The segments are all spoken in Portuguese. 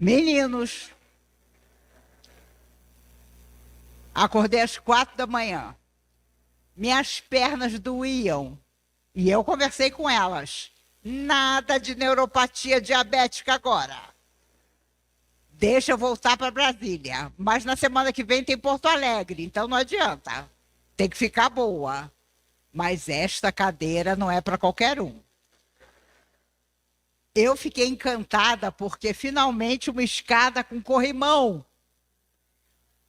Meninos, acordei às 4 da manhã. Minhas pernas doíam e eu conversei com elas. Nada de neuropatia diabética agora. Deixa eu voltar para Brasília. Mas na semana que vem tem Porto Alegre, então não adianta. Tem que ficar boa. Mas esta cadeira não é para qualquer um. Eu fiquei encantada porque finalmente uma escada com corrimão.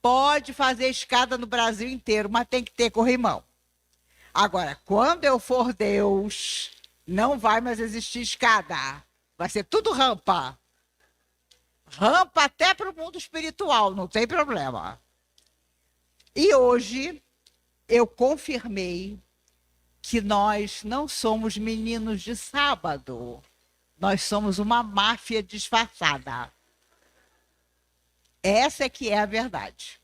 Pode fazer escada no Brasil inteiro, mas tem que ter corrimão. Agora, quando eu for Deus, não vai mais existir escada. Vai ser tudo rampa. Rampa até para o mundo espiritual, não tem problema. E hoje eu confirmei que nós não somos meninos de sábado. Nós somos uma máfia disfarçada. Essa é que é a verdade.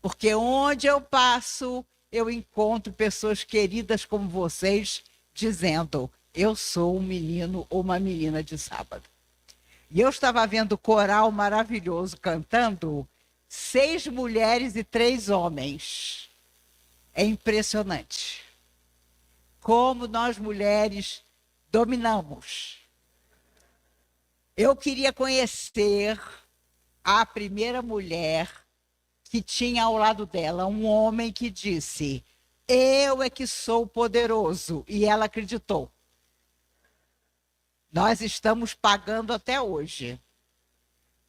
Porque onde eu passo, eu encontro pessoas queridas como vocês dizendo: eu sou um menino ou uma menina de sábado. E eu estava vendo coral maravilhoso cantando 6 mulheres e 3 homens. É impressionante. Como nós mulheres dominamos. Eu queria conhecer a primeira mulher que tinha ao lado dela um homem que disse: eu é que sou poderoso. E ela acreditou. Nós estamos pagando até hoje.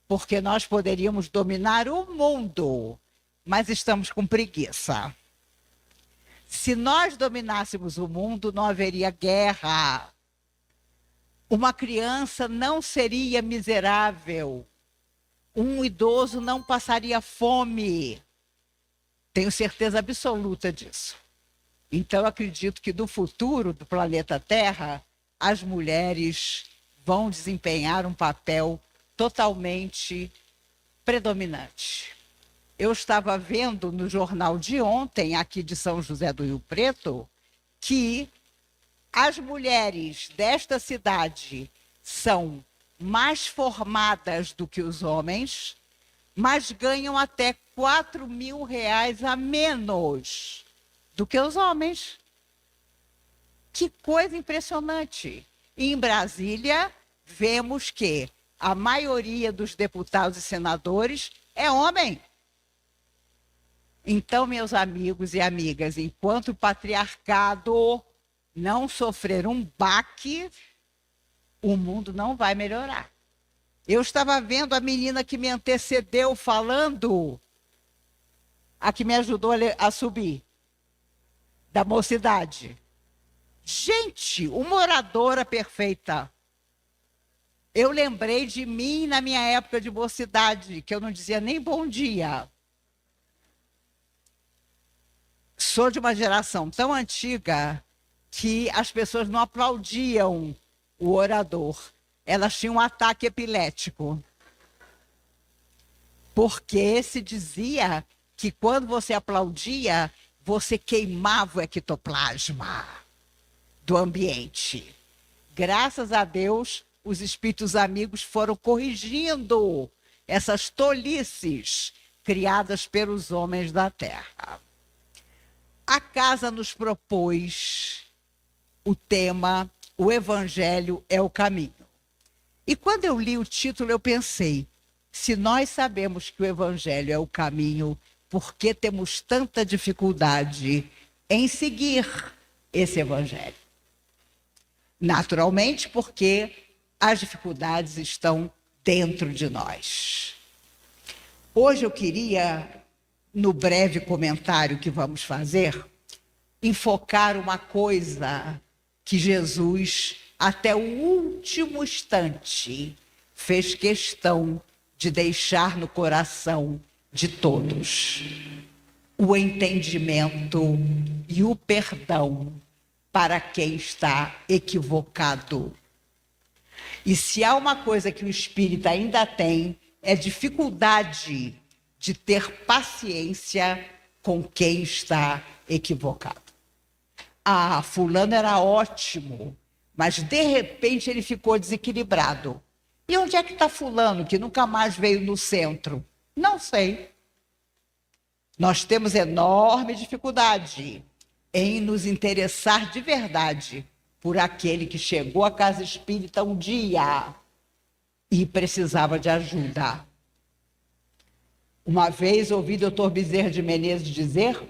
Porque nós poderíamos dominar o mundo, mas estamos com preguiça. Se nós dominássemos o mundo, não haveria guerra. Uma criança não seria miserável. Um idoso não passaria fome. Tenho certeza absoluta disso. Então, eu acredito que no futuro do planeta Terra, as mulheres vão desempenhar um papel totalmente predominante. Eu estava vendo no jornal de ontem, aqui de São José do Rio Preto, que as mulheres desta cidade são mais formadas do que os homens, mas ganham até R$ 4.000 a menos do que os homens. Que coisa impressionante. E em Brasília, vemos que a maioria dos deputados e senadores é homem. Então, meus amigos e amigas, enquanto o patriarcado não sofrer um baque, o mundo não vai melhorar. Eu estava vendo a menina que me antecedeu falando, a que me ajudou a subir, da mocidade. Gente, uma oradora perfeita. Eu lembrei de mim na minha época de mocidade, que eu não dizia nem bom dia. Sou de uma geração tão antiga que as pessoas não aplaudiam o orador. Elas tinham um ataque epilético. Porque se dizia que quando você aplaudia, você queimava o ectoplasma do ambiente. Graças a Deus, os espíritos amigos foram corrigindo essas tolices criadas pelos homens da Terra. A casa nos propôs o tema O Evangelho é o Caminho. E quando eu li o título, eu pensei, se nós sabemos que o Evangelho é o caminho, por que temos tanta dificuldade em seguir esse Evangelho? Naturalmente, porque as dificuldades estão dentro de nós. Hoje eu queria, no breve comentário que vamos fazer, enfocar uma coisa que Jesus, até o último instante, fez questão de deixar no coração de todos: o entendimento e o perdão para quem está equivocado. E se há uma coisa que o espírita ainda tem, é dificuldade de ter paciência com quem está equivocado. Ah, fulano era ótimo, mas de repente ele ficou desequilibrado. E onde é que está fulano, que nunca mais veio no centro? Não sei. Nós temos enorme dificuldade em nos interessar de verdade por aquele que chegou à casa espírita um dia e precisava de ajuda. Uma vez ouvi o Dr. Bezerra de Menezes dizer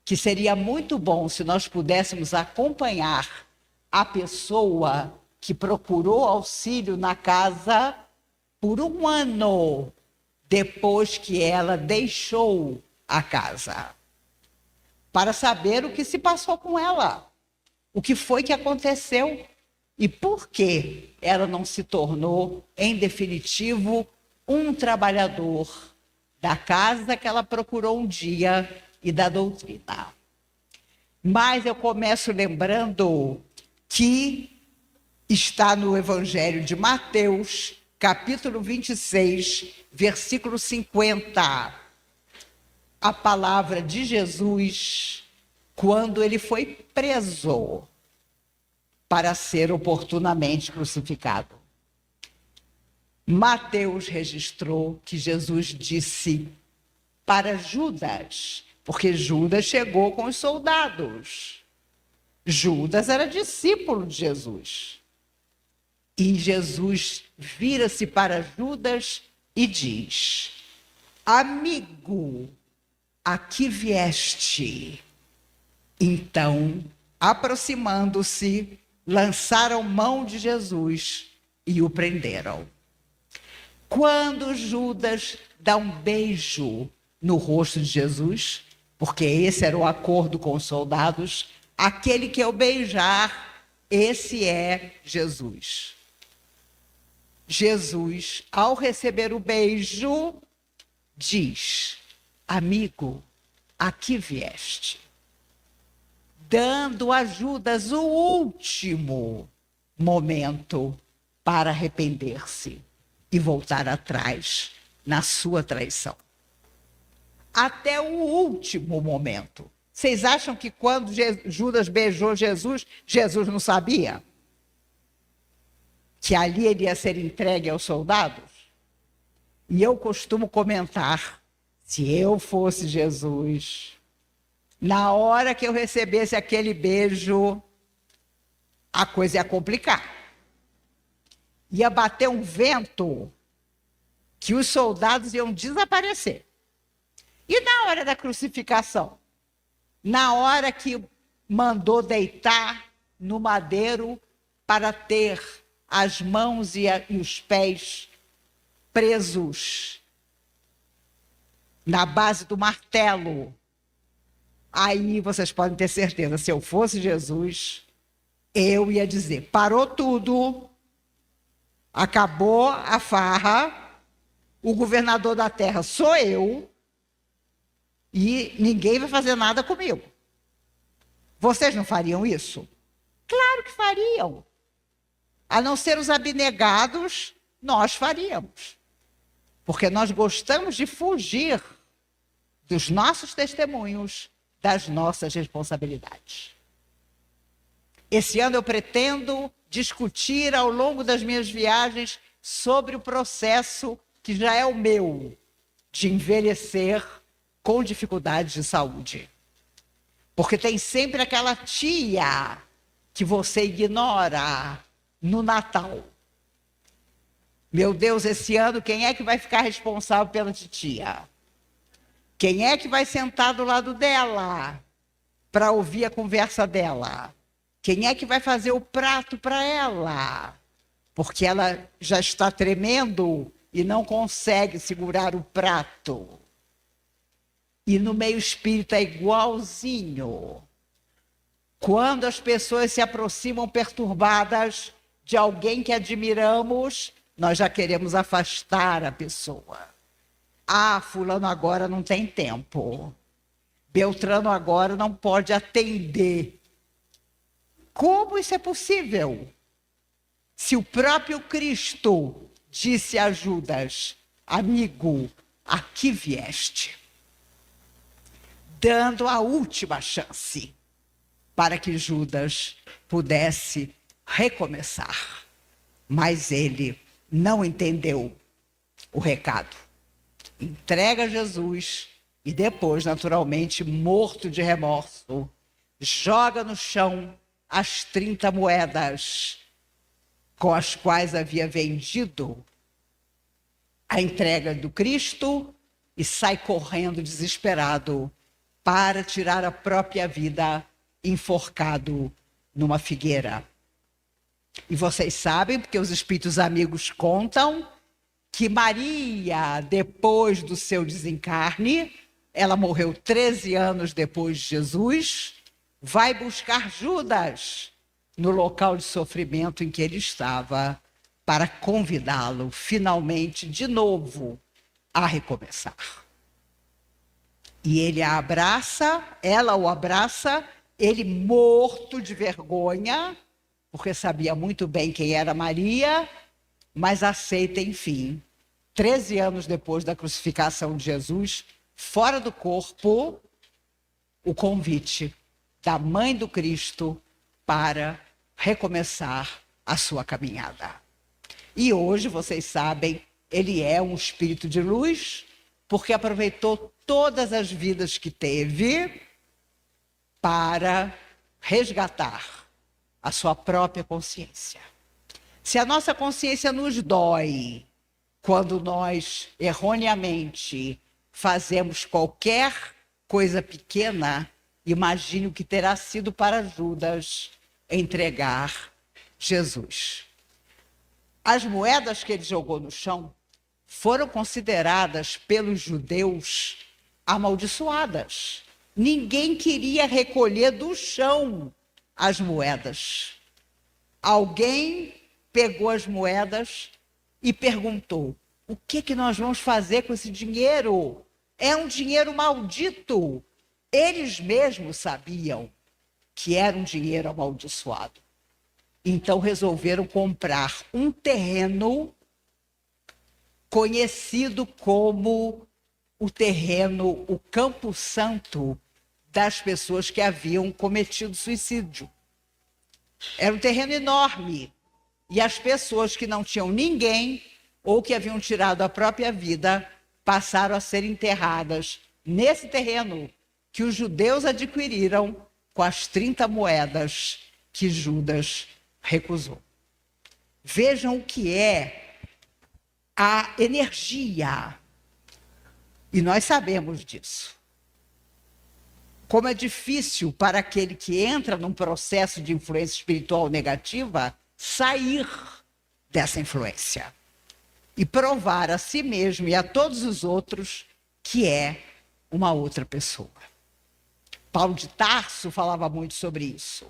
que seria muito bom se nós pudéssemos acompanhar a pessoa que procurou auxílio na casa por um ano depois que ela deixou a casa, para saber o que se passou com ela, o que foi que aconteceu e por que ela não se tornou, em definitivo, um trabalhador da casa que ela procurou um dia e da doutrina. Mas eu começo lembrando que está no Evangelho de Mateus, capítulo 26, versículo 50, a palavra de Jesus quando ele foi preso para ser oportunamente crucificado. Mateus registrou que Jesus disse para Judas, porque Judas chegou com os soldados. Judas era discípulo de Jesus. E Jesus vira-se para Judas e diz: amigo, a que vieste? Então, aproximando-se, lançaram mão de Jesus e o prenderam. Quando Judas dá um beijo no rosto de Jesus, porque esse era o acordo com os soldados, aquele que eu beijar, esse é Jesus. Jesus, ao receber o beijo, diz: amigo, a que vieste? Dando a Judas o último momento para arrepender-se e voltar atrás na sua traição. Até o último momento. Vocês acham que quando Judas beijou Jesus, Jesus não sabia que ali ele ia ser entregue aos soldados? E eu costumo comentar, se eu fosse Jesus, na hora que eu recebesse aquele beijo, a coisa ia complicar. Ia bater um vento que os soldados iam desaparecer. E na hora da crucificação? Na hora que mandou deitar no madeiro para ter as mãos e os pés presos na base do martelo. Aí vocês podem ter certeza, se eu fosse Jesus, eu ia dizer: parou tudo, acabou a farra, o governador da terra sou eu, e ninguém vai fazer nada comigo. Vocês não fariam isso? Claro que fariam. A não ser os abnegados, nós faríamos. Porque nós gostamos de fugir dos nossos testemunhos, das nossas responsabilidades. Esse ano eu pretendo discutir ao longo das minhas viagens sobre o processo que já é o meu, de envelhecer com dificuldades de saúde. Porque tem sempre aquela tia que você ignora no Natal. Meu Deus, esse ano quem é que vai ficar responsável pela titia? Quem é que vai sentar do lado dela para ouvir a conversa dela? Quem é que vai fazer o prato para ela? Porque ela já está tremendo e não consegue segurar o prato. E no meio espírita é igualzinho. Quando as pessoas se aproximam perturbadas de alguém que admiramos, nós já queremos afastar a pessoa. Ah, fulano agora não tem tempo. Beltrano agora não pode atender. Como isso é possível? Se o próprio Cristo disse a Judas: amigo, a que vieste? Dando a última chance para que Judas pudesse recomeçar. Mas ele não entendeu o recado. Entrega Jesus e depois, naturalmente, morto de remorso, joga no chão as 30 moedas com as quais havia vendido a entrega do Cristo e sai correndo desesperado para tirar a própria vida, enforcado numa figueira. E vocês sabem, porque os espíritos amigos contam, que Maria, depois do seu desencarne, ela morreu 13 anos depois de Jesus, vai buscar Judas no local de sofrimento em que ele estava, para convidá-lo, finalmente, de novo, a recomeçar. E ele a abraça, ela o abraça, ele morto de vergonha, porque sabia muito bem quem era Maria, mas aceita, enfim, 13 anos depois da crucificação de Jesus, fora do corpo, o convite da mãe do Cristo para recomeçar a sua caminhada. E hoje, vocês sabem, ele é um espírito de luz, porque aproveitou todas as vidas que teve para resgatar a sua própria consciência. Se a nossa consciência nos dói quando nós, erroneamente, fazemos qualquer coisa pequena, imagine o que terá sido para Judas entregar Jesus. As moedas que ele jogou no chão foram consideradas pelos judeus amaldiçoadas. Ninguém queria recolher do chão as moedas. Alguém pegou as moedas e perguntou: o que nós vamos fazer com esse dinheiro? É um dinheiro maldito. Eles mesmos sabiam que era um dinheiro amaldiçoado. Então resolveram comprar um terreno conhecido como o terreno, o Campo Santo das pessoas que haviam cometido suicídio. Era um terreno enorme. E as pessoas que não tinham ninguém ou que haviam tirado a própria vida passaram a ser enterradas nesse terreno que os judeus adquiriram com as 30 moedas que Judas recusou. Vejam o que é a energia. E nós sabemos disso. Como é difícil para aquele que entra num processo de influência espiritual negativa sair dessa influência e provar a si mesmo e a todos os outros que é uma outra pessoa. Paulo de Tarso falava muito sobre isso,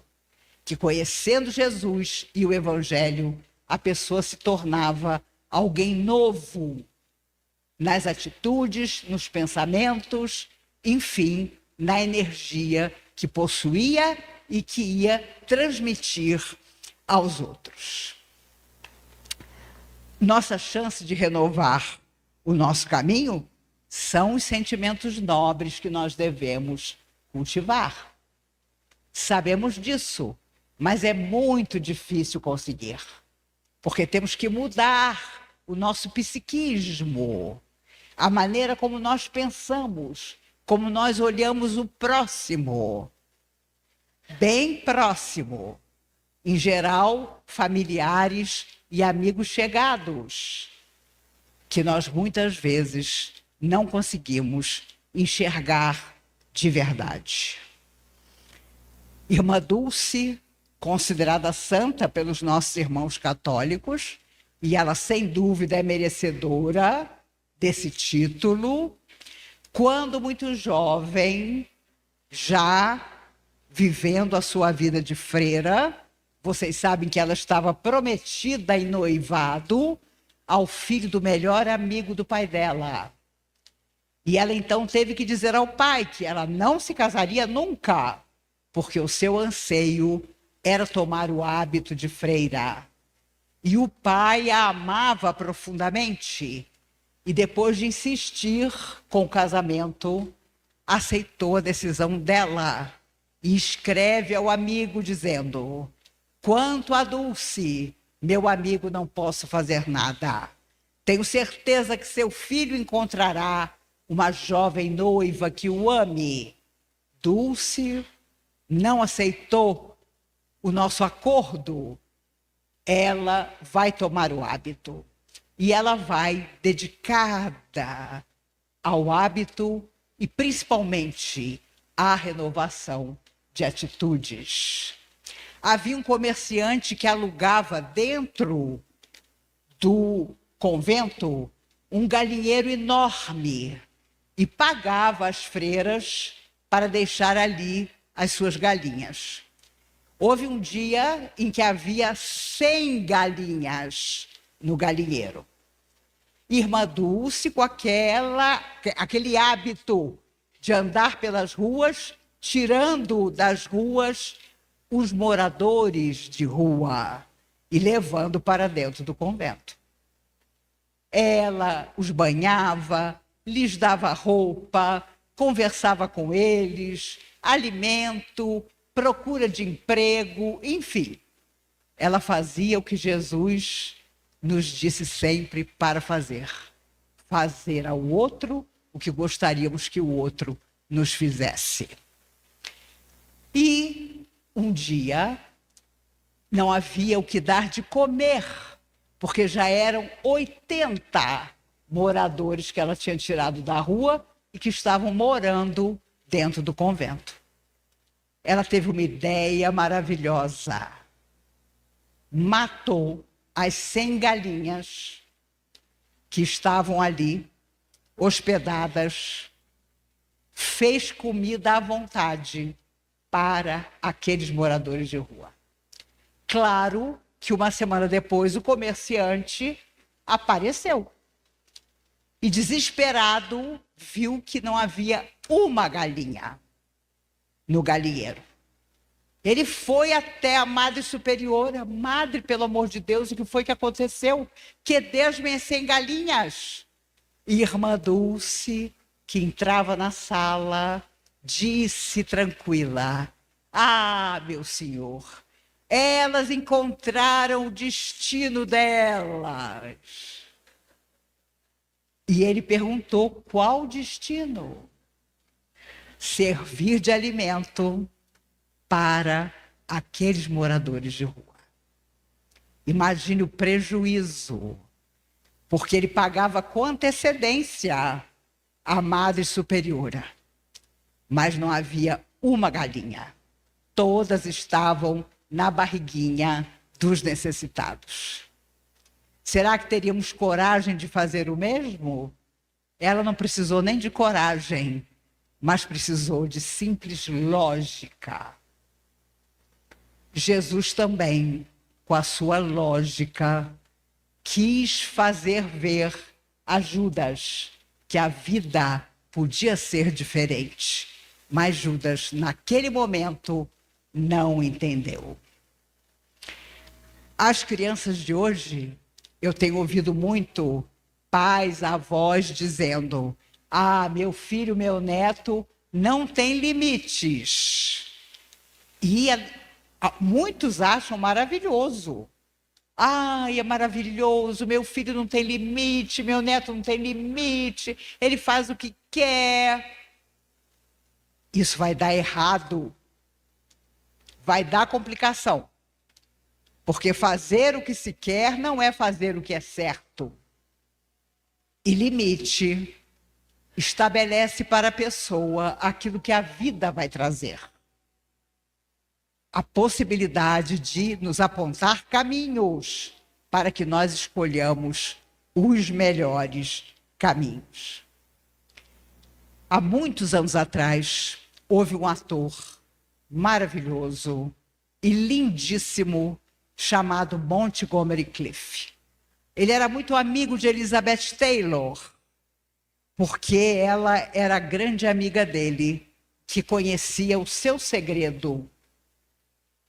que conhecendo Jesus e o Evangelho, a pessoa se tornava alguém novo nas atitudes, nos pensamentos, enfim, na energia que possuía e que ia transmitir aos outros. Nossa chance de renovar o nosso caminho são os sentimentos nobres que nós devemos cultivar. Sabemos disso, mas é muito difícil conseguir, porque temos que mudar o nosso psiquismo, a maneira como nós pensamos, como nós olhamos o próximo, bem próximo, em geral, familiares e amigos chegados, que nós muitas vezes não conseguimos enxergar de verdade. Irmã Dulce, considerada santa pelos nossos irmãos católicos, e ela sem dúvida é merecedora desse título, quando muito jovem, já vivendo a sua vida de freira, vocês sabem que ela estava prometida em noivado ao filho do melhor amigo do pai dela. E ela então teve que dizer ao pai que ela não se casaria nunca, porque o seu anseio era tomar o hábito de freira. E o pai a amava profundamente. E depois de insistir com o casamento, aceitou a decisão dela. E escreve ao amigo dizendo: quanto a Dulce, Meu amigo, não posso fazer nada. Tenho certeza que seu filho encontrará uma jovem noiva que o ame. Dulce não aceitou o nosso acordo. Ela vai tomar o hábito. E ela vai dedicada ao hábito e principalmente à renovação de atitudes. Havia um comerciante que alugava dentro do convento um galinheiro enorme e pagava as freiras para deixar ali as suas galinhas. Houve um dia em que havia 100 galinhas no galinheiro. Irmã Dulce, com aquele hábito de andar pelas ruas, tirando das ruas os moradores de rua e levando para dentro do convento. Ela os banhava, lhes dava roupa, conversava com eles, alimento, procura de emprego, enfim. Ela fazia o que Jesus nos disse sempre para fazer. Fazer ao outro o que gostaríamos que o outro nos fizesse. E um dia não havia o que dar de comer, porque já eram 80 moradores que ela tinha tirado da rua e que estavam morando dentro do convento. Ela teve uma ideia maravilhosa. Matou as 100 galinhas que estavam ali, hospedadas, fez comida à vontade para aqueles moradores de rua. Claro que uma semana depois o comerciante apareceu e, desesperado, viu que não havia uma galinha no galinheiro. Ele foi até a Madre Superiora. Madre, pelo amor de Deus, o que foi que aconteceu? Que Deus me 100 galinhas. Irmã Dulce, que entrava na sala, disse tranquila: ah, meu senhor, elas encontraram o destino delas. E ele perguntou: qual destino? Servir de alimento para aqueles moradores de rua. Imagine o prejuízo, porque ele pagava com antecedência a Madre Superiora, mas não havia uma galinha. Todas estavam na barriguinha dos necessitados. Será que teríamos coragem de fazer o mesmo? Ela não precisou nem de coragem, mas precisou de simples lógica. Jesus também, com a sua lógica, quis fazer ver a Judas que a vida podia ser diferente. Mas Judas, naquele momento, não entendeu. As crianças de hoje, eu tenho ouvido muito pais, avós dizendo: ah, meu filho, meu neto não tem limites. E muitos acham maravilhoso. Ai, é maravilhoso, meu filho não tem limite, meu neto não tem limite, ele faz o que quer. Isso vai dar errado. Vai dar complicação. Porque fazer o que se quer não é fazer o que é certo. E limite estabelece para a pessoa aquilo que a vida vai trazer. A possibilidade de nos apontar caminhos para que nós escolhamos os melhores caminhos. Há muitos anos atrás, houve um ator maravilhoso e lindíssimo chamado Montgomery Clift. Ele era muito amigo de Elizabeth Taylor, porque ela era a grande amiga dele, que conhecia o seu segredo.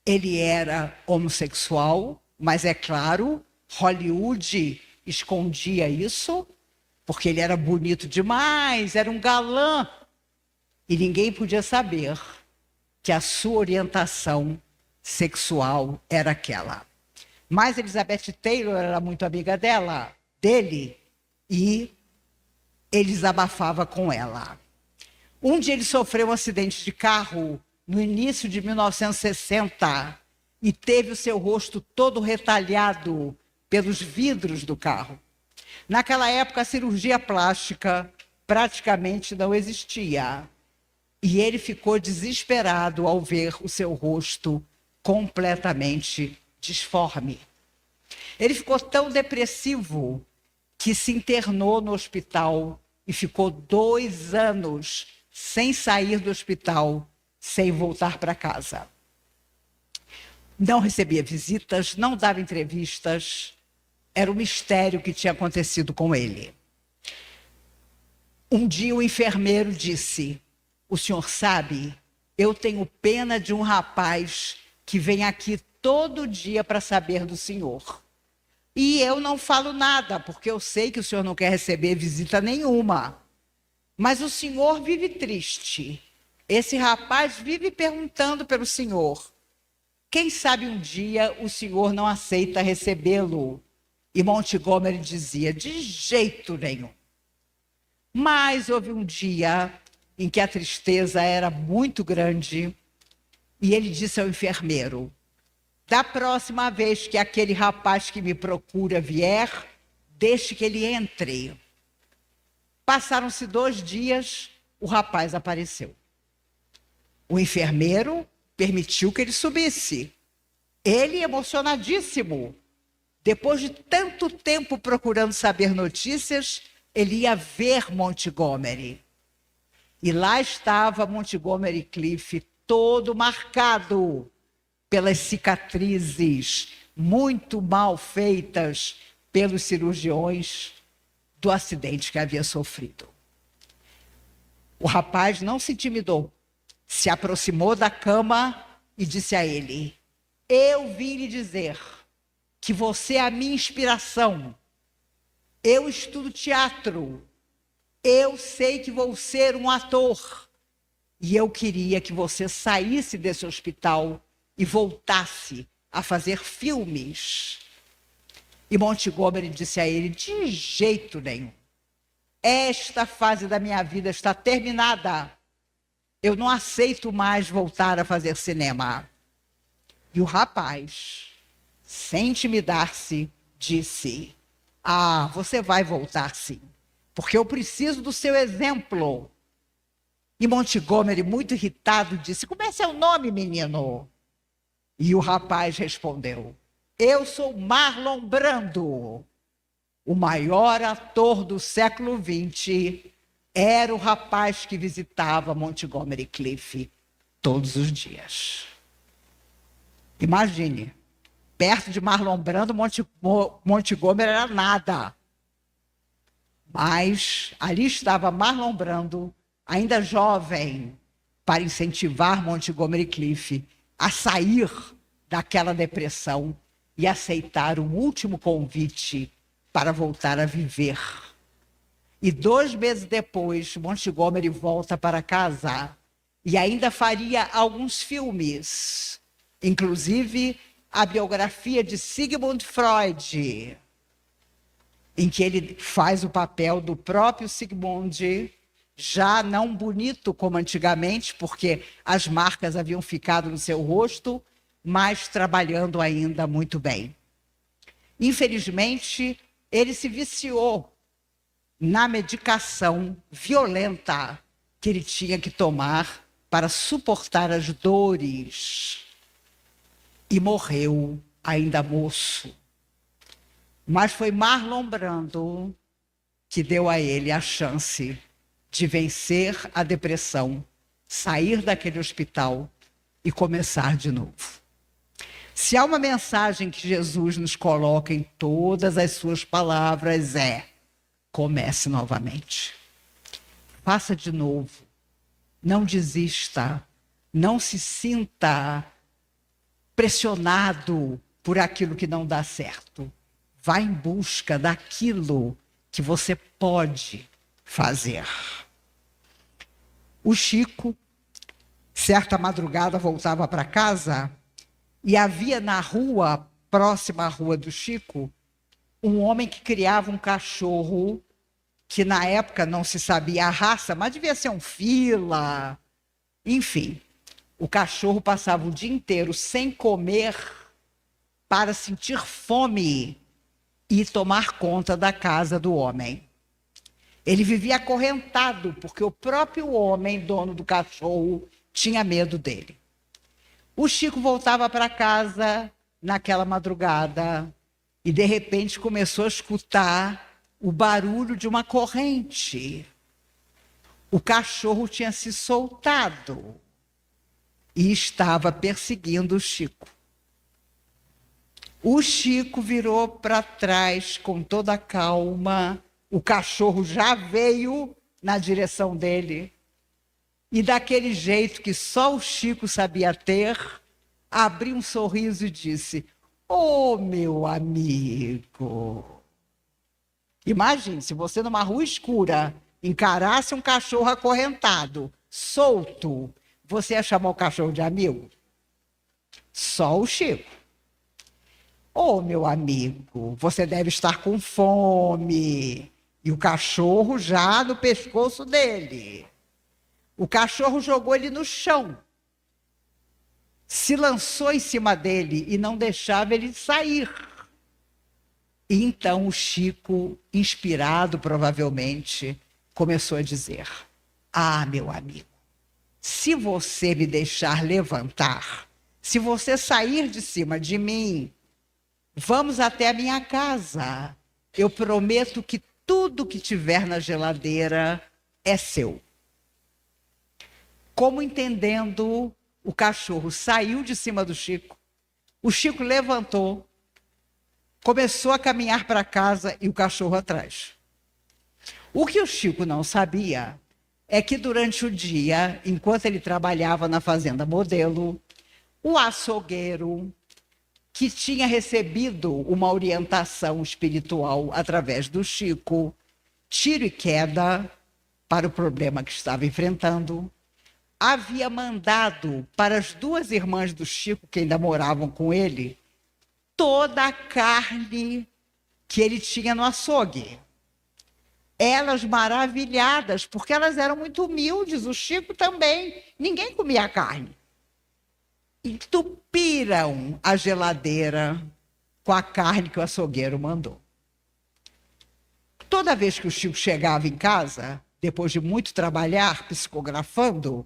Ele era homossexual, mas é claro, Hollywood escondia isso, porque ele era bonito demais, era um galã. E ninguém podia saber que a sua orientação sexual era aquela. Mas Elizabeth Taylor era muito amiga dele, e ele desabafava com ela. Um dia ele sofreu um acidente de carro no início de 1960 e teve o seu rosto todo retalhado pelos vidros do carro. Naquela época, a cirurgia plástica praticamente não existia. E ele ficou desesperado ao ver o seu rosto completamente disforme. Ele ficou tão depressivo que se internou no hospital e ficou 2 anos sem sair do hospital, sem voltar para casa. Não recebia visitas, não dava entrevistas. Era um mistério o que tinha acontecido com ele. Um dia o enfermeiro disse: "O senhor sabe, eu tenho pena de um rapaz que vem aqui todo dia para saber do senhor. E eu não falo nada, porque eu sei que o senhor não quer receber visita nenhuma. Mas o senhor vive triste. Esse rapaz vive perguntando pelo senhor. Quem sabe um dia o senhor não aceita recebê-lo?" E Montgomery dizia: "De jeito nenhum." Mas houve um dia em que a tristeza era muito grande e ele disse ao enfermeiro: "Da próxima vez que aquele rapaz que me procura vier, deixe que ele entre." Passaram-se 2 dias, o rapaz apareceu. O enfermeiro permitiu que ele subisse. Ele, emocionadíssimo, depois de tanto tempo procurando saber notícias, ele ia ver Montgomery. E lá estava Montgomery Clift, todo marcado pelas cicatrizes muito mal feitas pelos cirurgiões do acidente que havia sofrido. O rapaz não se intimidou, se aproximou da cama e disse a ele: "Eu vim lhe dizer que você é a minha inspiração. Eu estudo teatro. Eu sei que vou ser um ator. E eu queria que você saísse desse hospital e voltasse a fazer filmes." E Montgomery disse a ele: "De jeito nenhum. Esta fase da minha vida está terminada. Eu não aceito mais voltar a fazer cinema." E o rapaz, sem intimidar-se, disse: "Ah, você vai voltar sim, porque eu preciso do seu exemplo." E Montgomery, muito irritado, disse: "Como é seu nome, menino?" E o rapaz respondeu: "Eu sou Marlon Brando." O maior ator do século XX era o rapaz que visitava Montgomery Clift todos os dias. Imagine, perto de Marlon Brando, Montgomery era nada. Mas ali estava Marlon Brando, ainda jovem, para incentivar Montgomery Clift a sair daquela depressão e aceitar o último convite para voltar a viver. E 2 meses depois, Montgomery volta para casa e ainda faria alguns filmes, inclusive a biografia de Sigmund Freud, em que ele faz o papel do próprio Sigmund, já não bonito como antigamente, porque as marcas haviam ficado no seu rosto, mas trabalhando ainda muito bem. Infelizmente, ele se viciou na medicação violenta que ele tinha que tomar para suportar as dores e morreu ainda moço. Mas foi Marlon Brando que deu a ele a chance de vencer a depressão, sair daquele hospital e começar de novo. Se há uma mensagem que Jesus nos coloca em todas as suas palavras, é: comece novamente. Faça de novo. Não desista. Não se sinta pressionado por aquilo que não dá certo. Vá em busca daquilo que você pode fazer. O Chico, certa madrugada, voltava para casa e havia na rua, próxima à rua do Chico, um homem que criava um cachorro que na época não se sabia a raça, mas devia ser um fila. Enfim, o cachorro passava o dia inteiro sem comer para sentir fome e tomar conta da casa do homem. Ele vivia acorrentado, porque o próprio homem, dono do cachorro, tinha medo dele. O Chico voltava para casa naquela madrugada e, de repente, começou a escutar o barulho de uma corrente. O cachorro tinha se soltado e estava perseguindo o Chico. O Chico virou para trás com toda a calma. O cachorro já veio na direção dele. E daquele jeito que só o Chico sabia ter, abriu um sorriso e disse: "Ô, meu amigo." Imagine, se você numa rua escura encarasse um cachorro acorrentado, solto, você ia chamar o cachorro de amigo? Só o Chico. "Ô, meu amigo, você deve estar com fome." E o cachorro já no pescoço dele. O cachorro jogou ele no chão, se lançou em cima dele e não deixava ele sair. E então o Chico, inspirado provavelmente, começou a dizer: "Ah, meu amigo, se você me deixar levantar, se você sair de cima de mim, vamos até a minha casa. Eu prometo que tudo que tiver na geladeira é seu." Como entendendo, o cachorro saiu de cima do Chico. O Chico levantou, começou a caminhar para casa e o cachorro atrás. O que o Chico não sabia é que durante o dia, enquanto ele trabalhava na Fazenda Modelo, o açougueiro, que tinha recebido uma orientação espiritual através do Chico, tiro e queda para o problema que estava enfrentando, havia mandado para as duas irmãs do Chico, que ainda moravam com ele, toda a carne que ele tinha no açougue. Elas maravilhadas, porque elas eram muito humildes, o Chico também, ninguém comia carne. Entupiram a geladeira com a carne que o açougueiro mandou. Toda vez que o Chico chegava em casa, depois de muito trabalhar, psicografando,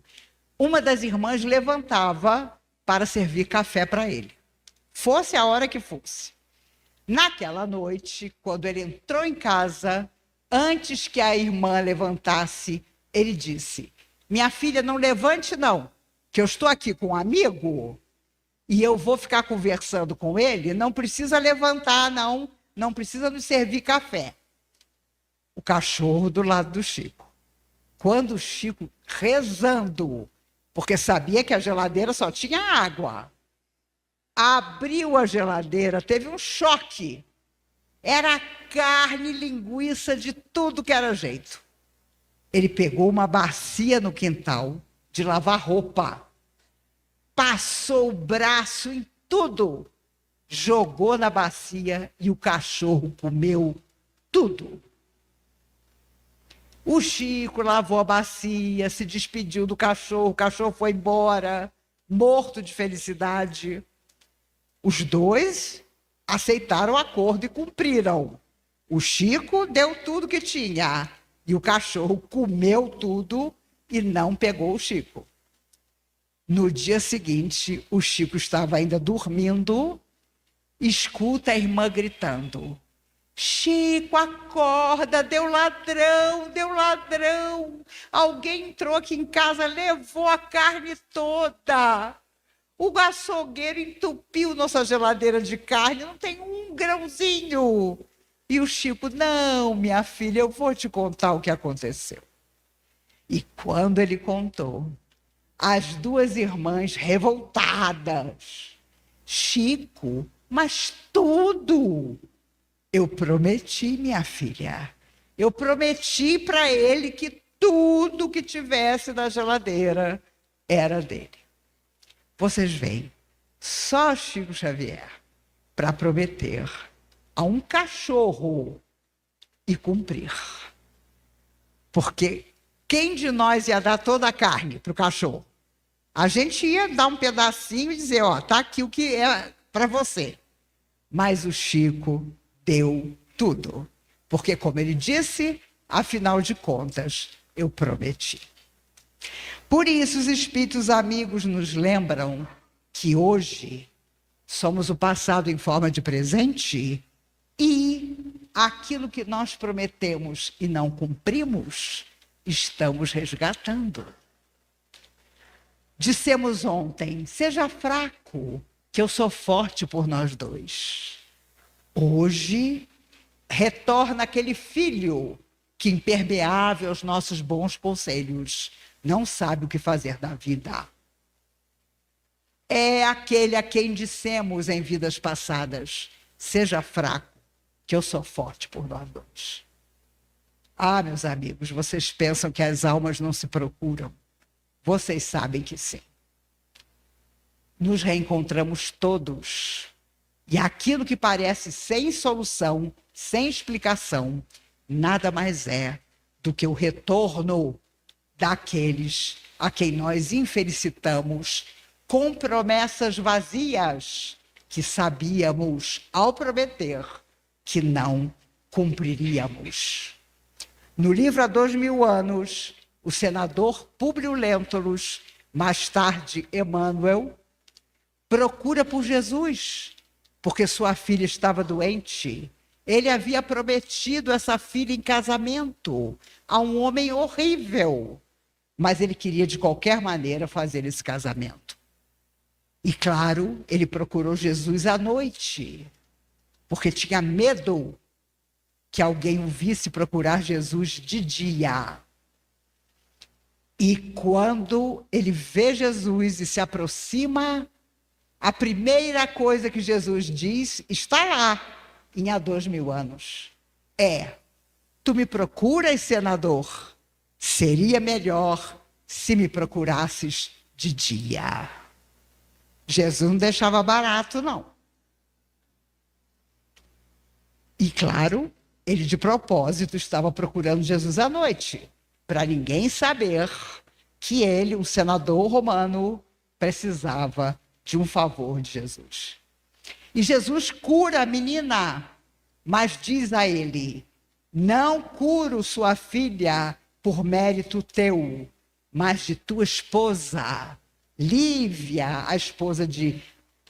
uma das irmãs levantava para servir café para ele, fosse a hora que fosse. Naquela noite, quando ele entrou em casa, antes que a irmã levantasse, ele disse: "Minha filha, não levante não, que eu estou aqui com um amigo e eu vou ficar conversando com ele, não precisa levantar não, não precisa nos servir café." O cachorro do lado do Chico. Quando o Chico, rezando, porque sabia que a geladeira só tinha água, abriu a geladeira, teve um choque. Era carne, linguiça, de tudo que era jeito. Ele pegou uma bacia no quintal de lavar roupa, passou o braço em tudo, jogou na bacia e o cachorro comeu tudo. O Chico lavou a bacia, se despediu do cachorro, o cachorro foi embora, morto de felicidade. Os dois aceitaram o acordo e cumpriram. O Chico deu tudo que tinha e o cachorro comeu tudo e não pegou o Chico. No dia seguinte, o Chico estava ainda dormindo, escuta a irmã gritando: "Chico, acorda, deu ladrão, deu ladrão. Alguém entrou aqui em casa, levou a carne toda. O açougueiro entupiu nossa geladeira de carne, não tem um grãozinho." E o Chico: "Não, minha filha, eu vou te contar o que aconteceu." E quando ele contou, as duas irmãs revoltadas: "Chico, mas tudo." "Eu prometi, minha filha. Eu prometi para ele que tudo que tivesse na geladeira era dele." Vocês veem, só Chico Xavier para prometer a um cachorro e cumprir. Porque quem de nós ia dar toda a carne para o cachorro? A gente ia dar um pedacinho e dizer, ó, tá aqui o que é para você. Mas o Chico deu tudo. Porque, como ele disse, afinal de contas, eu prometi. Por isso, os espíritos amigos nos lembram que hoje somos o passado em forma de presente e aquilo que nós prometemos e não cumprimos, estamos resgatando. Dissemos ontem, seja fraco, que eu sou forte por nós dois. Hoje, retorna aquele filho que, impermeável aos nossos bons conselhos, não sabe o que fazer da vida. É aquele a quem dissemos em vidas passadas, seja fraco, que eu sou forte por nós dois. Ah, meus amigos, vocês pensam que as almas não se procuram? Vocês sabem que sim. Nos reencontramos todos. E aquilo que parece sem solução, sem explicação, nada mais é do que o retorno daqueles a quem nós infelicitamos com promessas vazias que sabíamos, ao prometer, que não cumpriríamos. No livro Há 2000 anos, o senador Públio Lentulus, mais tarde Emmanuel, procura por Jesus, porque sua filha estava doente. Ele havia prometido essa filha em casamento a um homem horrível, mas ele queria de qualquer maneira fazer esse casamento. E claro, ele procurou Jesus à noite, porque tinha medo que alguém o visse procurar Jesus de dia. E quando ele vê Jesus e se aproxima, a primeira coisa que Jesus diz está lá, em Há 2000 anos. Tu me procuras, senador? Seria melhor se me procurasses de dia. Jesus não deixava barato, não. E claro, ele de propósito estava procurando Jesus à noite, para ninguém saber que ele, um senador romano, precisava de um favor de Jesus. E Jesus cura a menina, mas diz a ele, não curo sua filha por mérito teu, mas de tua esposa. Lívia, a esposa de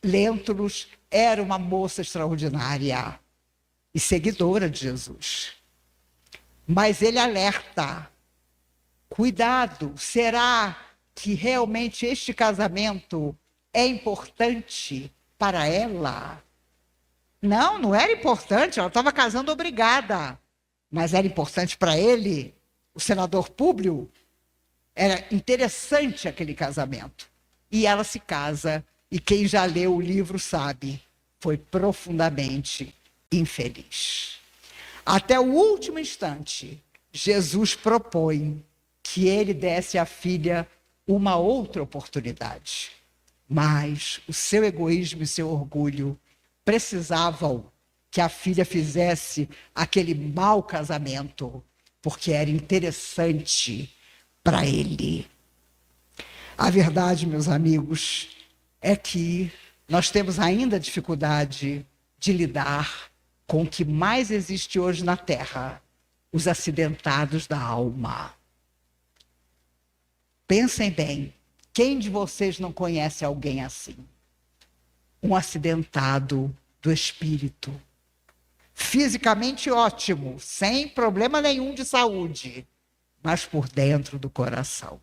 Lentulus, era uma moça extraordinária e seguidora de Jesus. Mas ele alerta, cuidado, será que realmente este casamento é importante para ela? Não, não era importante, ela estava casando obrigada. Mas era importante para ele, o senador Públio, era interessante aquele casamento. E ela se casa, e quem já leu o livro sabe, foi profundamente infeliz. Até o último instante, Jesus propõe que ele desse à filha uma outra oportunidade. Mas o seu egoísmo e seu orgulho precisavam que a filha fizesse aquele mau casamento, porque era interessante para ele. A verdade, meus amigos, é que nós temos ainda dificuldade de lidar com o que mais existe hoje na Terra, os acidentados da alma. Pensem bem, quem de vocês não conhece alguém assim? Um acidentado do espírito. Fisicamente ótimo, sem problema nenhum de saúde, mas por dentro do coração.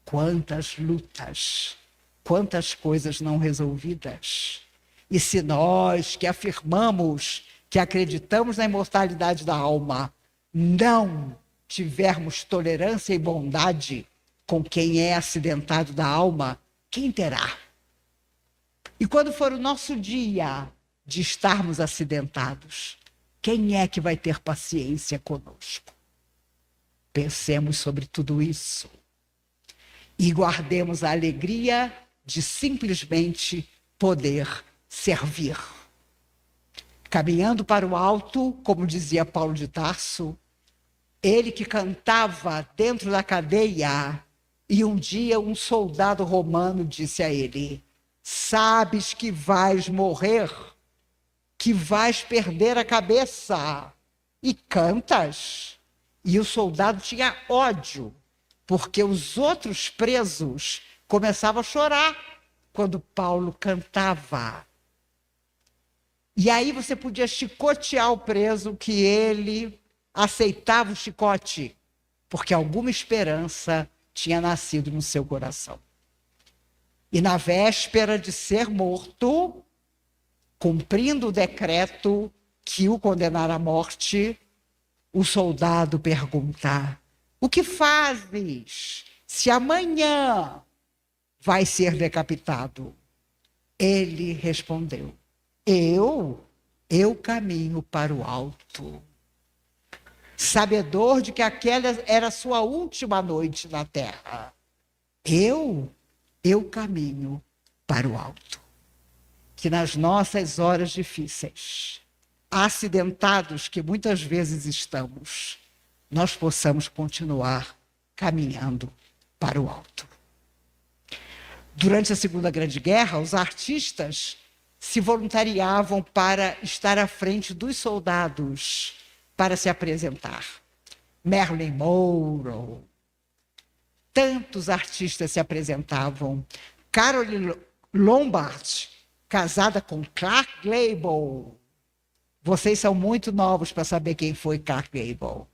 Quantas lutas, quantas coisas não resolvidas. E se nós que afirmamos, que acreditamos na imortalidade da alma, não tivermos tolerância e bondade com quem é acidentado da alma, quem terá? E quando for o nosso dia de estarmos acidentados, quem é que vai ter paciência conosco? Pensemos sobre tudo isso. E guardemos a alegria de simplesmente poder servir. Caminhando para o alto, como dizia Paulo de Tarso, ele que cantava dentro da cadeia, e um dia um soldado romano disse a ele: sabes que vais morrer, que vais perder a cabeça, e cantas? E o soldado tinha ódio, porque os outros presos começavam a chorar quando Paulo cantava. E aí você podia chicotear o preso, que ele aceitava o chicote, porque alguma esperança tinha nascido no seu coração. E na véspera de ser morto, cumprindo o decreto que o condenara à morte, o soldado pergunta: o que fazes se amanhã vai ser decapitado? Ele respondeu: eu caminho para o alto, sabedor de que aquela era a sua última noite na terra. Eu caminho para o alto. Que nas nossas horas difíceis, acidentados que muitas vezes estamos, nós possamos continuar caminhando para o alto. Durante a Segunda Grande Guerra, os artistas se voluntariavam para estar à frente dos soldados para se apresentar. Marilyn Monroe, tantos artistas se apresentavam. Caroline Lombard, casada com Clark Gable. Vocês são muito novos para saber quem foi Clark Gable.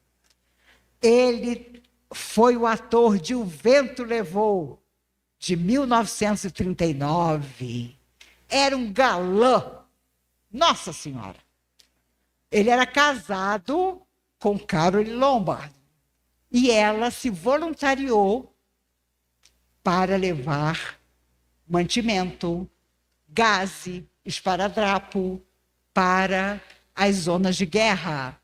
Ele foi o ator de O Vento Levou, de 1939. Era um galã. Nossa Senhora! Ele era casado com Caroline Lombard. E ela se voluntariou para levar mantimento, gaze, esparadrapo para as zonas de guerra.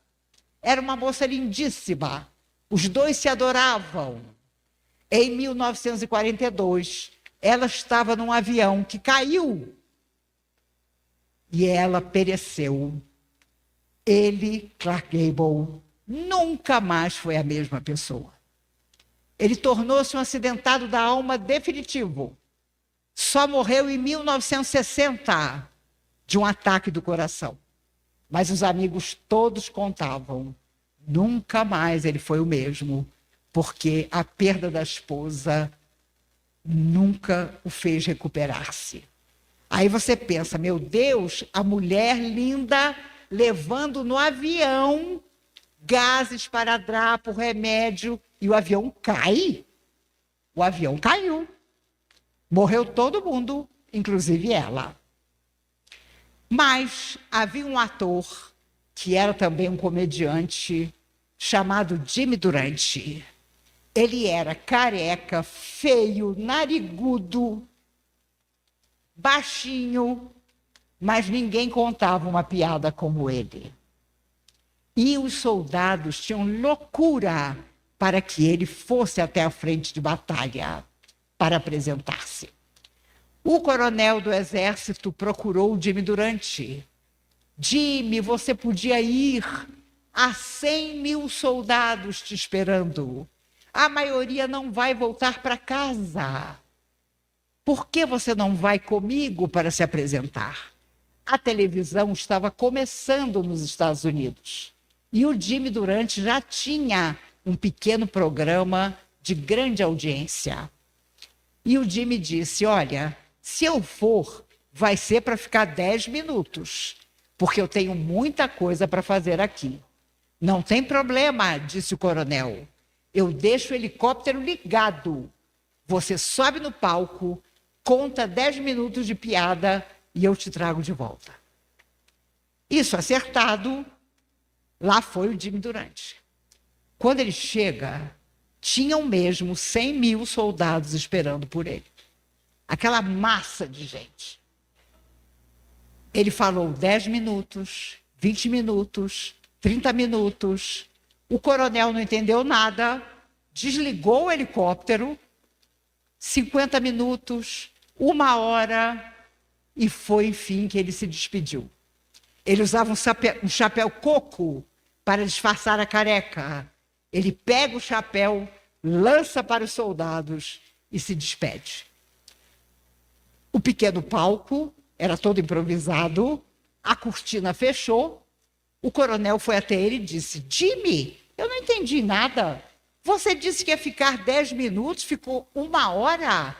Era uma moça lindíssima. Os dois se adoravam. Em 1942, ela estava num avião que caiu e ela pereceu. Ele, Clark Gable, nunca mais foi a mesma pessoa. Ele tornou-se um acidentado da alma definitivo. Só morreu em 1960 de um ataque do coração. Mas os amigos todos contavam: nunca mais ele foi o mesmo, porque a perda da esposa nunca o fez recuperar-se. Aí você pensa: meu Deus, a mulher linda levando no avião gases, esparadrapo, remédio, e o avião cai. O avião caiu. Morreu todo mundo, inclusive ela. Mas havia um ator, que era também um comediante, chamado Jimmy Durante. Ele era careca, feio, narigudo, baixinho, mas ninguém contava uma piada como ele. E os soldados tinham loucura para que ele fosse até a frente de batalha para apresentar-se. O coronel do exército procurou o Jimmy Durante. Jimmy, você podia ir, há 100 mil soldados te esperando. A maioria não vai voltar para casa. Por que você não vai comigo para se apresentar? A televisão estava começando nos Estados Unidos. E o Jimmy Durante já tinha um pequeno programa de grande audiência. E o Jimmy disse: olha, se eu for, vai ser para ficar 10 minutos, porque eu tenho muita coisa para fazer aqui. Não tem problema, disse o coronel. Eu deixo o helicóptero ligado. Você sobe no palco, conta 10 minutos de piada e eu te trago de volta. Isso acertado, lá foi o Jimmy Durante. Quando ele chega, tinham mesmo 100 mil soldados esperando por ele. Aquela massa de gente. Ele falou 10 minutos, 20 minutos, 30 minutos. O coronel não entendeu nada, desligou o helicóptero, 50 minutos, 1 hora, e foi, enfim, que ele se despediu. Ele usava um chapéu coco para disfarçar a careca. Ele pega o chapéu, lança para os soldados e se despede. O pequeno palco era todo improvisado, a cortina fechou, o coronel foi até ele e disse: Jimmy, eu não entendi nada. Você disse que ia ficar 10 minutos, ficou 1 hora.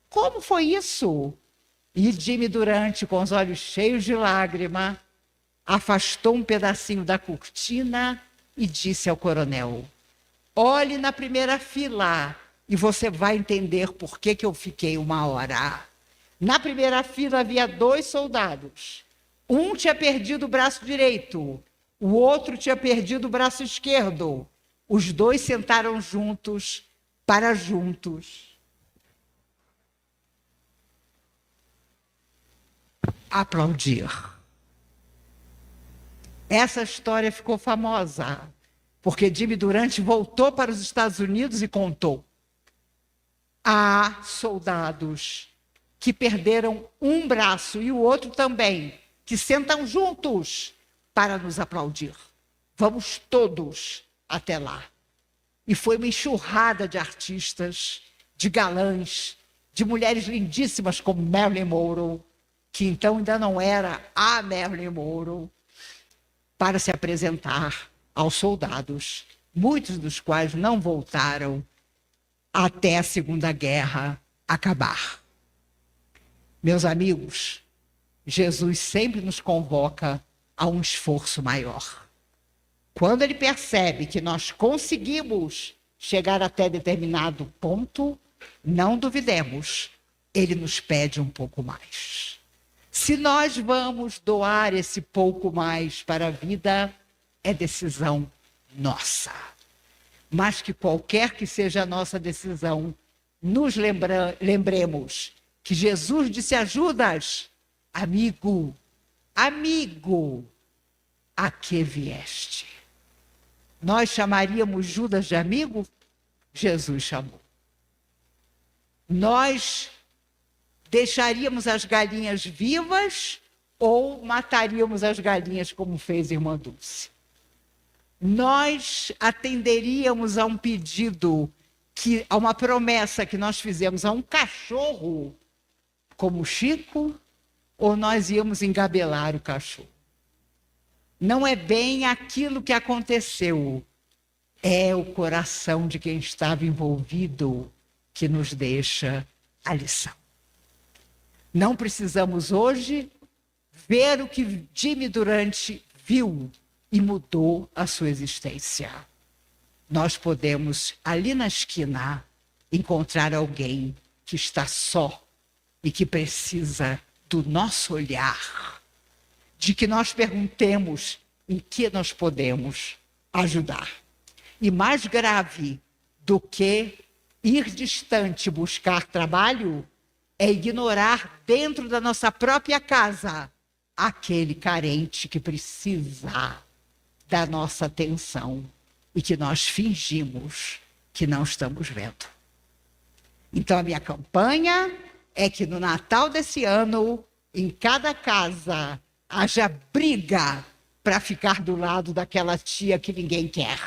Como foi isso? E Jimmy Durante, com os olhos cheios de lágrima, afastou um pedacinho da cortina e disse ao coronel: olhe na primeira fila e você vai entender por que eu fiquei 1 hora. Na primeira fila havia 2 soldados. Um tinha perdido o braço direito, o outro tinha perdido o braço esquerdo. Os 2 sentaram juntos para juntos aplaudir. Essa história ficou famosa, porque Jimmy Durante voltou para os Estados Unidos e contou: há soldados que perderam um braço e o outro também, que sentam juntos para nos aplaudir. Vamos todos até lá. E foi uma enxurrada de artistas, de galãs, de mulheres lindíssimas como Marilyn Monroe, que então ainda não era a Marilyn Monroe, para se apresentar aos soldados, muitos dos quais não voltaram até a Segunda Guerra acabar. Meus amigos, Jesus sempre nos convoca a um esforço maior. Quando ele percebe que nós conseguimos chegar até determinado ponto, não duvidemos, ele nos pede um pouco mais. Se nós vamos doar esse pouco mais para a vida, é decisão nossa. Mas que qualquer que seja a nossa decisão, nos lembremos que Jesus disse a Judas: amigo, amigo, a que vieste? Nós chamaríamos Judas de amigo? Jesus chamou. Nós deixaríamos as galinhas vivas ou mataríamos as galinhas como fez a irmã Dulce? Nós atenderíamos a um pedido, a uma promessa que nós fizemos a um cachorro como Chico, ou nós íamos engabelar o cachorro? Não é bem aquilo que aconteceu, é o coração de quem estava envolvido que nos deixa a lição. Não precisamos hoje ver o que Jimmy Durante viu e mudou a sua existência. Nós podemos, ali na esquina, encontrar alguém que está só e que precisa do nosso olhar, de que nós perguntemos em que nós podemos ajudar. E mais grave do que ir distante buscar trabalho é ignorar dentro da nossa própria casa aquele carente que precisa da nossa atenção e que nós fingimos que não estamos vendo. Então, a minha campanha é que no Natal desse ano, em cada casa, haja briga para ficar do lado daquela tia que ninguém quer.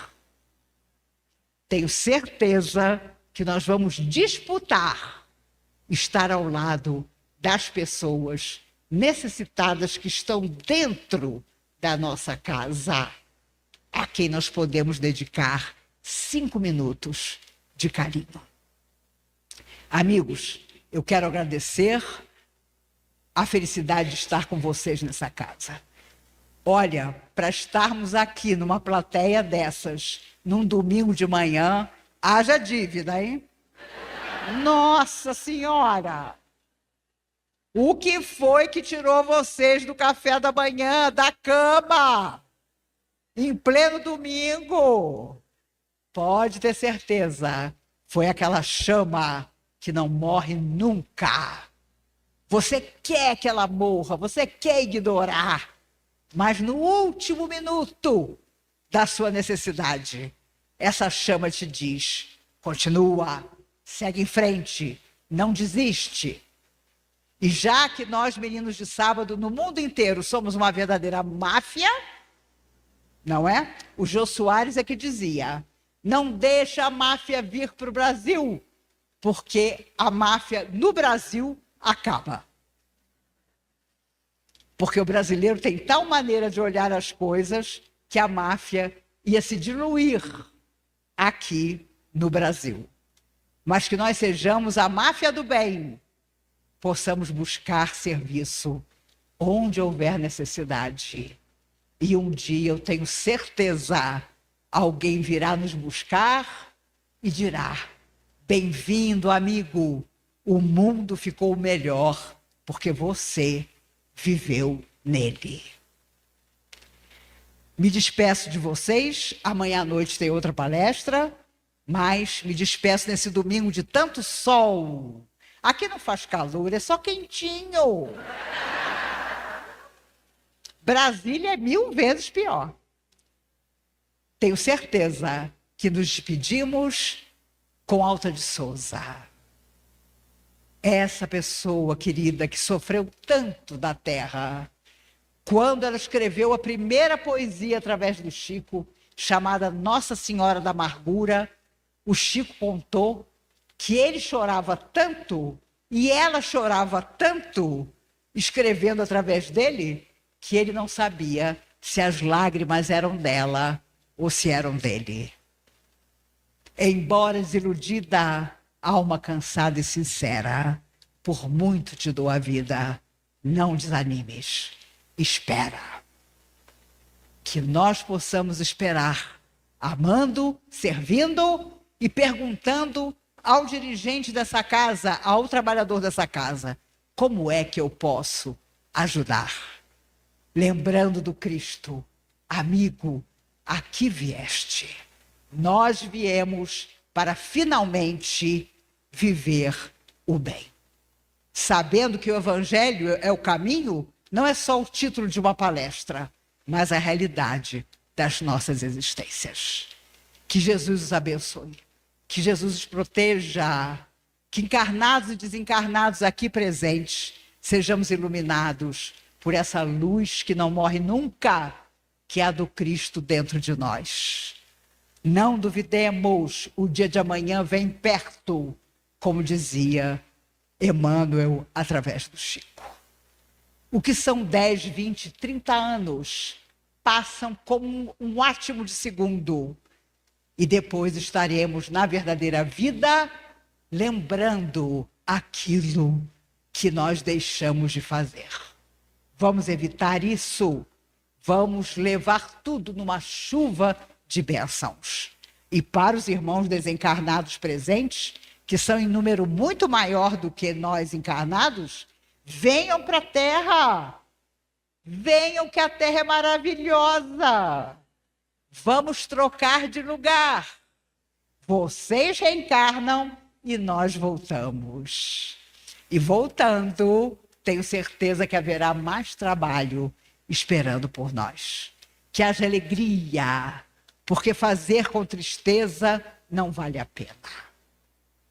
Tenho certeza que nós vamos disputar estar ao lado das pessoas necessitadas que estão dentro da nossa casa, a quem nós podemos dedicar 5 minutos de carinho. Amigos, eu quero agradecer a felicidade de estar com vocês nessa casa. Olha, para estarmos aqui numa plateia dessas, num domingo de manhã, haja dívida, hein? Nossa Senhora! O que foi que tirou vocês do café da manhã, da cama, em pleno domingo? Pode ter certeza, foi aquela chama que não morre nunca. Você quer que ela morra, você quer ignorar, mas no último minuto da sua necessidade, essa chama te diz: continua, segue em frente, não desiste. E já que nós, meninos de sábado, no mundo inteiro, somos uma verdadeira máfia, não é? O Jô Soares é que dizia, não deixa a máfia vir para o Brasil, porque a máfia no Brasil acaba. Porque o brasileiro tem tal maneira de olhar as coisas que a máfia ia se diluir aqui no Brasil. Mas que nós sejamos a máfia do bem, possamos buscar serviço onde houver necessidade. E um dia eu tenho certeza, alguém virá nos buscar e dirá, bem-vindo, amigo, o mundo ficou melhor porque você viveu nele. Me despeço de vocês, amanhã à noite tem outra palestra, mas me despeço nesse domingo de tanto sol. Aqui não faz calor, é só quentinho. Brasília é 1000 vezes pior. Tenho certeza que nos despedimos com Alta de Souza. Essa pessoa querida que sofreu tanto da terra. Quando ela escreveu a primeira poesia através do Chico, chamada Nossa Senhora da Amargura, o Chico contou que ele chorava tanto e ela chorava tanto escrevendo através dele que ele não sabia se as lágrimas eram dela ou se eram dele. Embora desiludida, alma cansada e sincera, por muito te dou a vida, não desanimes, espera. Que nós possamos esperar, amando, servindo e perguntando ao dirigente dessa casa, ao trabalhador dessa casa, como é que eu posso ajudar? Lembrando do Cristo, amigo, aqui vieste. Nós viemos para finalmente viver o bem. Sabendo que o Evangelho é o caminho, não é só o título de uma palestra, mas a realidade das nossas existências. Que Jesus os abençoe. Que Jesus os proteja, que encarnados e desencarnados aqui presentes sejamos iluminados por essa luz que não morre nunca, que é a do Cristo dentro de nós. Não duvidemos, o dia de amanhã vem perto, como dizia Emmanuel através do Chico. O que são 10, 20, 30 anos passam como um átimo de segundo. E depois estaremos na verdadeira vida, lembrando aquilo que nós deixamos de fazer. Vamos evitar isso. Vamos levar tudo numa chuva de bênçãos. E para os irmãos desencarnados presentes, que são em número muito maior do que nós encarnados, venham para a Terra. Venham que a Terra é maravilhosa. Vamos trocar de lugar. Vocês reencarnam e nós voltamos. E voltando, tenho certeza que haverá mais trabalho esperando por nós. Que haja alegria, porque fazer com tristeza não vale a pena.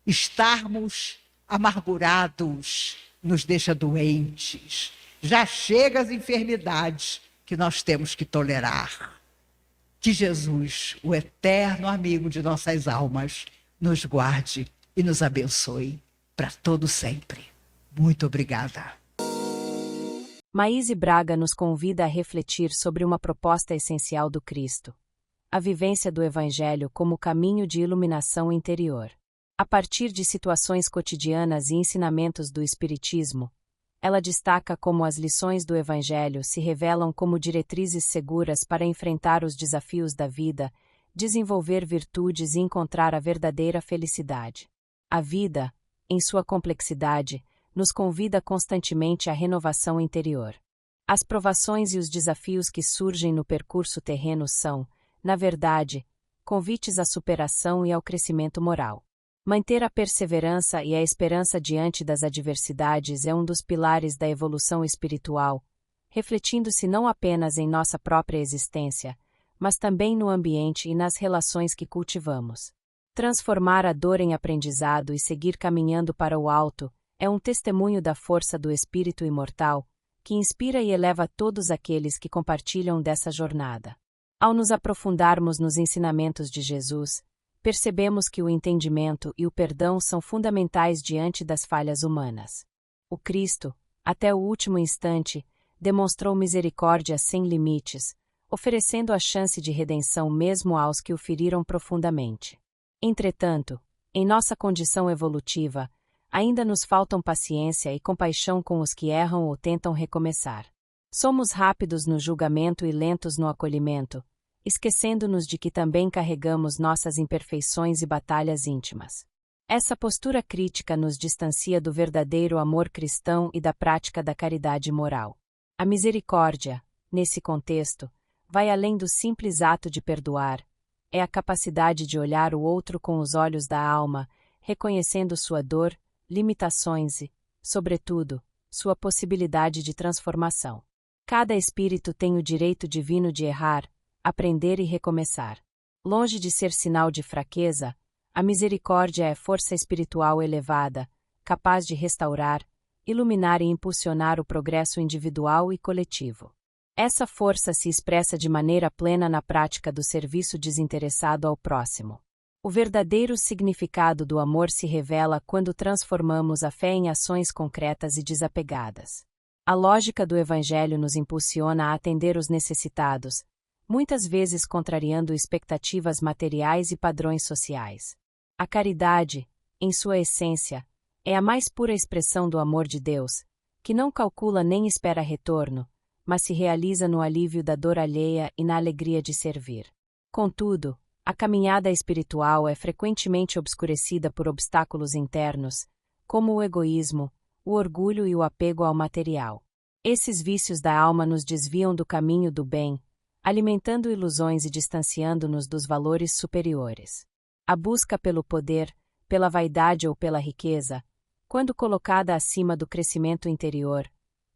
Estarmos amargurados nos deixa doentes. Já chega as enfermidades que nós temos que tolerar. Que Jesus, o eterno amigo de nossas almas, nos guarde e nos abençoe para todo sempre. Muito obrigada. Maíse Braga nos convida a refletir sobre uma proposta essencial do Cristo: a vivência do Evangelho como caminho de iluminação interior. A partir de situações cotidianas e ensinamentos do Espiritismo, ela destaca como as lições do Evangelho se revelam como diretrizes seguras para enfrentar os desafios da vida, desenvolver virtudes e encontrar a verdadeira felicidade. A vida, em sua complexidade, nos convida constantemente à renovação interior. As provações e os desafios que surgem no percurso terreno são, na verdade, convites à superação e ao crescimento moral. Manter a perseverança e a esperança diante das adversidades é um dos pilares da evolução espiritual, refletindo-se não apenas em nossa própria existência, mas também no ambiente e nas relações que cultivamos. Transformar a dor em aprendizado e seguir caminhando para o alto É um testemunho da força do Espírito imortal, que inspira e eleva todos aqueles que compartilham dessa jornada. Ao nos aprofundarmos nos ensinamentos de Jesus, percebemos que o entendimento e o perdão são fundamentais diante das falhas humanas. O Cristo, até o último instante, demonstrou misericórdia sem limites, oferecendo a chance de redenção mesmo aos que o feriram profundamente. Entretanto, em nossa condição evolutiva, ainda nos faltam paciência e compaixão com os que erram ou tentam recomeçar. Somos rápidos no julgamento e lentos no acolhimento, esquecendo-nos de que também carregamos nossas imperfeições e batalhas íntimas. Essa postura crítica nos distancia do verdadeiro amor cristão e da prática da caridade moral. A misericórdia, nesse contexto, vai além do simples ato de perdoar, é a capacidade de olhar o outro com os olhos da alma, reconhecendo sua dor, limitações e, sobretudo, sua possibilidade de transformação. Cada espírito tem o direito divino de errar, aprender e recomeçar. Longe de ser sinal de fraqueza, a misericórdia é força espiritual elevada, capaz de restaurar, iluminar e impulsionar o progresso individual e coletivo. Essa força se expressa de maneira plena na prática do serviço desinteressado ao próximo. O verdadeiro significado do amor se revela quando transformamos a fé em ações concretas e desapegadas. A lógica do Evangelho nos impulsiona a atender os necessitados, muitas vezes contrariando expectativas materiais e padrões sociais. A caridade, em sua essência, é a mais pura expressão do amor de Deus, que não calcula nem espera retorno, mas se realiza no alívio da dor alheia e na alegria de servir. Contudo, a caminhada espiritual é frequentemente obscurecida por obstáculos internos, como o egoísmo, o orgulho e o apego ao material. Esses vícios da alma nos desviam do caminho do bem, alimentando ilusões e distanciando-nos dos valores superiores. A busca pelo poder, pela vaidade ou pela riqueza, quando colocada acima do crescimento interior,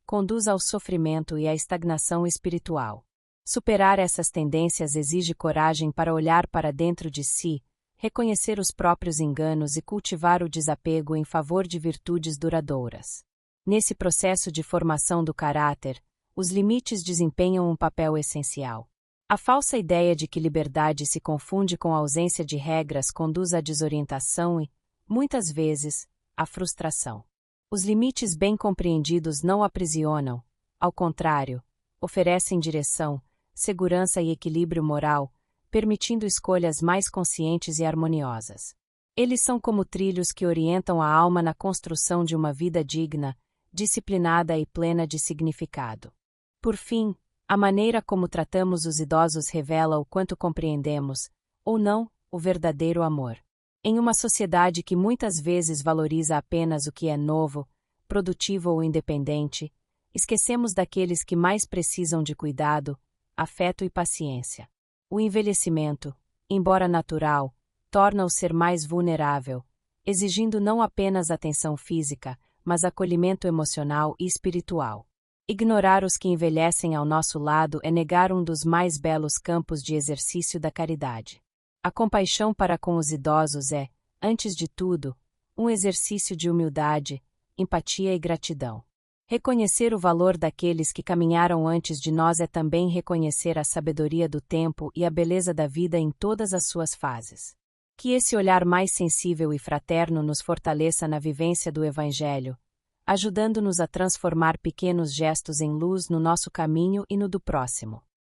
conduz ao sofrimento e à estagnação espiritual. Superar essas tendências exige coragem para olhar para dentro de si, reconhecer os próprios enganos e cultivar o desapego em favor de virtudes duradouras. Nesse processo de formação do caráter, os limites desempenham um papel essencial. A falsa ideia de que liberdade se confunde com a ausência de regras conduz à desorientação e, muitas vezes, à frustração. Os limites bem compreendidos não aprisionam, ao contrário, oferecem direção, segurança e equilíbrio moral, permitindo escolhas mais conscientes e harmoniosas. Eles são como trilhos que orientam a alma na construção de uma vida digna, disciplinada e plena de significado. Por fim, a maneira como tratamos os idosos revela o quanto compreendemos, ou não, o verdadeiro amor. Em uma sociedade que muitas vezes valoriza apenas o que é novo, produtivo ou independente, esquecemos daqueles que mais precisam de cuidado, afeto e paciência. O envelhecimento, embora natural, torna o ser mais vulnerável, exigindo não apenas atenção física, mas acolhimento emocional e espiritual. Ignorar os que envelhecem ao nosso lado é negar um dos mais belos campos de exercício da caridade. A compaixão para com os idosos é, antes de tudo, um exercício de humildade, empatia e gratidão. Reconhecer o valor daqueles que caminharam antes de nós é também reconhecer a sabedoria do tempo e a beleza da vida em todas as suas fases. Que esse olhar mais sensível e fraterno nos fortaleça na vivência do Evangelho, ajudando-nos a transformar pequenos gestos em luz no nosso caminho e no do próximo.